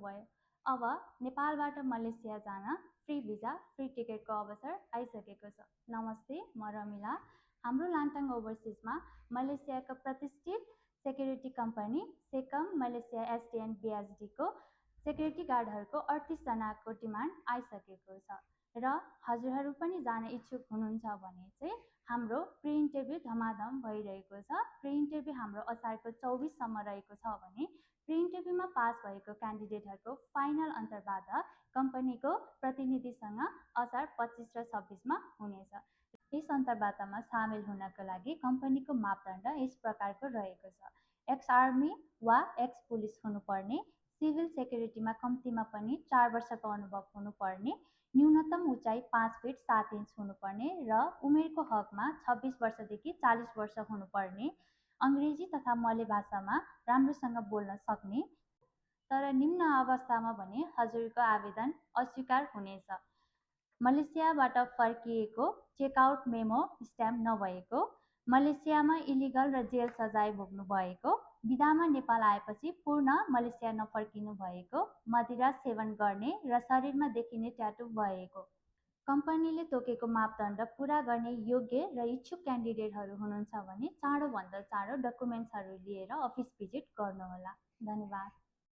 भयो। अब नेपालबाट मलेसिया जान फ्री भिजा फ्री टिकटको अवसर आइसकेको छ। नमस्ते, म रमिला। हाम्रो लान्टाङ ओभरसिजमा मलेसियाको प्रतिष्ठित security company caecum Malaysia एसटिएन बिएचडीको security गार्डहरूको 38 जनाको डिमान्ड आइसकेको छ र हजुरहरू पनि जान इच्छुक हुनुहुन्छ भने चाहिँ हाम्रो प्री इन्टरभ्यू धमाधम भइरहेको छ। प्री इन्टरभ्यू हाम्रो असारको 24 सम्म रहेको छ भने प्री इन्टरभ्यूमा पास भएको क्यान्डिडेटहरूको फाइनल अन्तर्वार्ता कम्पनीको प्रतिनिधिसँग असार 25 र 26मा हुनेछ। यस अन्तर्वार्तामा सामेल हुनको लागि कम्पनीको मापदण्ड यस प्रकारको रहेको छ। एक्स आर्मी वा एक्स पुलिस हुनुपर्ने, सिभिल सेक्युरिटीमा कम्तीमा पनि 4 वर्षको अनुभव हुनुपर्ने, न्यूनतम उचाइ 5 फिट 7 इन्च हुनुपर्ने र उमेरको हकमा 26 वर्षदेखि 40 वर्ष हुनुपर्ने, अङ्ग्रेजी तथा मले भाषामा राम्रोसँग बोल्न सक्ने। तर निम्न अवस्थामा भने हजुरको आवेदन अस्वीकार हुनेछ। मलेसियाबाट फर्किएको, चेकआउट मेमो स्ट्याम्प नभएको, मलेसियामा इलिगल र जेल सजाय भोग्नु भएको, बिदामा नेपाल आएपछि पूर्ण मलेसिया नफर्किनु भएको, मदिरा सेवन गर्ने र शरीरमा देखिने ट्याटु भएको। कम्पनीले तोकेको मापदण्ड पूरा गर्ने योग्य र इच्छुक क्यान्डिडेटहरू हुनुहुन्छ भने चाँडोभन्दा चाँडो डकुमेन्ट्सहरू लिएर अफिस भिजिट गर्नुहोला। धन्यवाद।